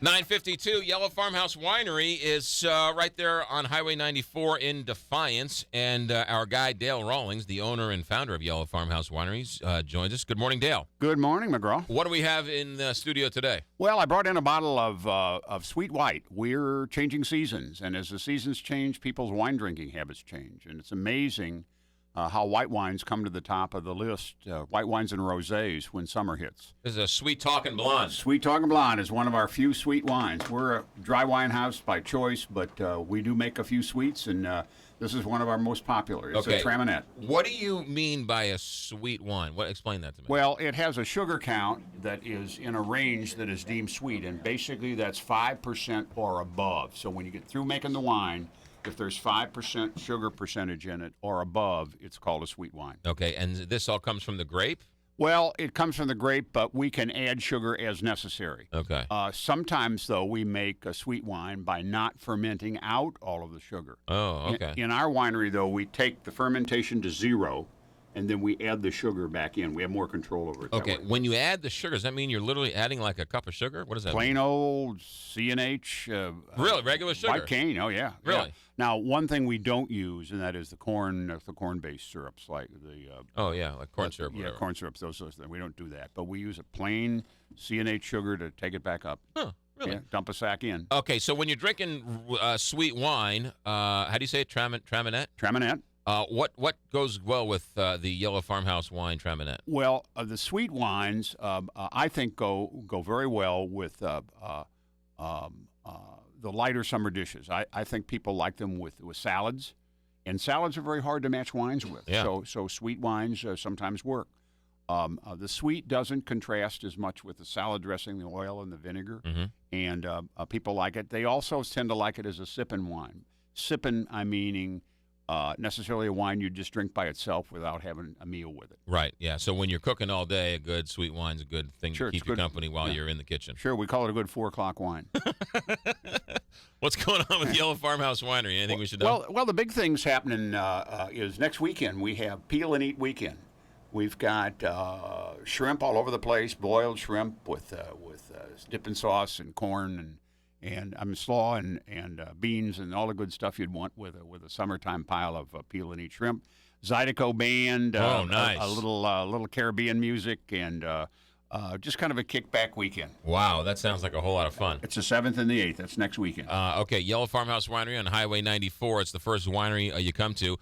952 Yellow Farmhouse Winery is right there on Highway 94 in Defiance. And our guy, Dale Rawlings, the owner and founder of Yellow Farmhouse Wineries, joins us. Good morning, Dale. Good morning, McGraw. What do we have in the studio today? Well, I brought in a bottle of sweet white. We're changing seasons, and as the seasons change, people's wine drinking habits change. And it's amazing how white wines come to the top of the list, white wines and rosés when summer hits. This is a Sweet Talkin' Blonde. Sweet Talkin' Blonde is one of our few sweet wines. We're a dry wine house by choice, but we do make a few sweets, and this is one of our most popular. It's a Traminette. What do you mean by a sweet wine? Explain that to me. Well, it has a sugar count that is in a range that is deemed sweet, and basically that's 5% or above. So when you get through making the wine, if there's 5% sugar percentage in it or above, it's called a sweet wine. Okay, and this all comes from the grape? Well, it comes from the grape, but we can add sugar as necessary. Okay. Sometimes, though, we make a sweet wine by not fermenting out all of the sugar. Oh, okay. In our winery, though, we take the fermentation to zero, and then we add the sugar back in. We have more control over it. Okay, when you add the sugar, does that mean you're literally adding like a cup of sugar? What does that Plain mean? old C&H. Really? Regular sugar? White cane, oh, yeah. Really? Yeah. Now, one thing we don't use, and that is the corn-based syrups, like the... like corn syrup. Yeah, corn syrups, those things. We don't do that. But we use a plain C&H sugar to take it back up. Huh, really? Yeah, dump a sack in. Okay, so when you're drinking sweet wine, how do you say it? Traminette? Traminette. What goes well with the Yellow Farmhouse wine Traminette? Well, the sweet wines, I think, go very well with the lighter summer dishes. I think people like them with salads, and salads are very hard to match wines with. Yeah. So sweet wines sometimes work. The sweet doesn't contrast as much with the salad dressing, the oil, and the vinegar, and people like it. They also tend to like it as a sipping wine. Sipping, I'm meaning necessarily a wine you just drink by itself without having a meal with it. Right, yeah. So when you're cooking all day, a good sweet wine's a good thing to keep you good company while you're in the kitchen. Sure, we call it a good 4 o'clock wine. What's going on with Yellow Farmhouse Winery? Anything we should know? Well, the big thing's happening is next weekend we have Peel and Eat Weekend. We've got shrimp all over the place, boiled shrimp with dipping sauce and corn and slaw and beans and all the good stuff you'd want with a summertime pile of Peel and Eat shrimp. Zydeco band, nice. a little Caribbean music, and just kind of a kickback weekend. Wow, that sounds like a whole lot of fun. It's the 7th and the 8th. That's next weekend. Okay, Yellow Farmhouse Winery on Highway 94. It's the first winery you come to.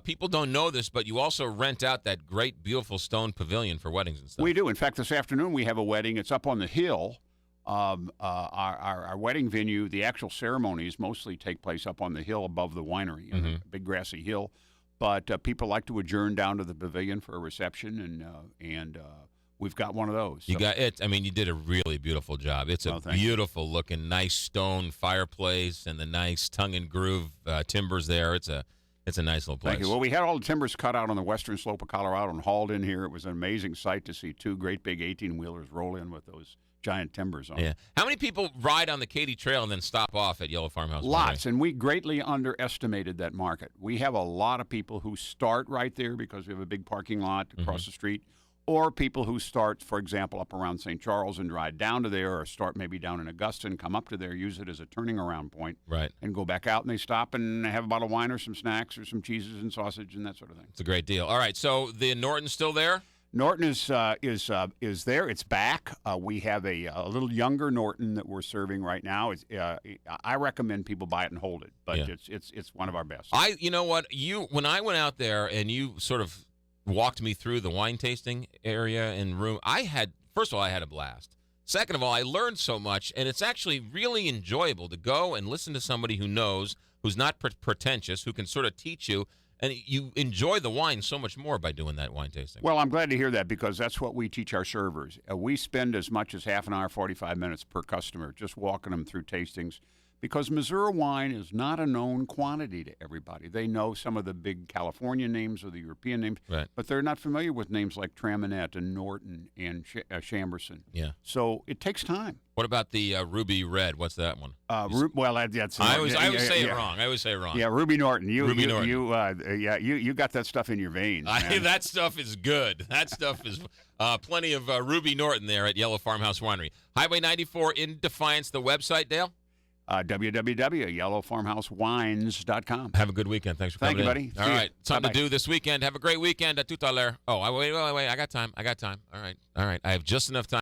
People don't know this, but you also rent out that great, beautiful stone pavilion for weddings and stuff. We do. In fact, this afternoon we have a wedding. It's up on the hill. Our wedding venue, the actual ceremonies mostly take place up on the hill above the winery, in a big grassy hill. But people like to adjourn down to the pavilion for a reception, and we've got one of those. You got it. I mean, you did a really beautiful job. It's a beautiful looking, nice stone fireplace and the nice tongue and groove timbers there. It's a nice little place. Thank you. Well, we had all the timbers cut out on the western slope of Colorado and hauled in here. It was an amazing sight to see 2 great big 18-wheelers roll in with those giant timbers on. Yeah. How many people ride on the Katy Trail and then stop off at Yellow Farmhouse? Lots, and we greatly underestimated that market. We have a lot of people who start right there because we have a big parking lot across the street, or people who start, for example, up around St. Charles and ride down to there, or start maybe down in Augusta and come up to there, use it as a turning around point, right, and go back out, and they stop and have a bottle of wine or some snacks or some cheeses and sausage and that sort of thing. It's a great deal. All right, so the Norton's still there? Norton is there. It's back. We have a little younger Norton that we're serving right now. I recommend people buy it and hold it, but it's one of our best. You know what, when I went out there and you sort of walked me through the wine tasting area and room, first of all, I had a blast. Second of all, I learned so much, and it's actually really enjoyable to go and listen to somebody who knows, who's not pretentious, who can sort of teach you. And you enjoy the wine so much more by doing that wine tasting. Well, I'm glad to hear that because that's what we teach our servers. We spend as much as half an hour, 45 minutes per customer just walking them through tastings because Missouri wine is not a known quantity to everybody. They know some of the big California names or the European names, Right. but they're not familiar with names like Traminette and Norton and Chamberson. Yeah. So it takes time. What about the Ruby Red? What's that one? Well, that's I always say it wrong. I always say it wrong. Yeah, Ruby Norton. Ruby Norton. You got that stuff in your veins. Man. That stuff is good. That stuff is plenty of Ruby Norton there at Yellow Farmhouse Winery. Highway 94 in Defiance, the website, Dale? www.yellowfarmhousewines.com. Have a good weekend. Thanks for coming Thank you, in. buddy. All See right. you. Something Bye-bye. to do this weekend. Have a great weekend at Tutaler. Oh, wait. I got time. All right. I have just enough time.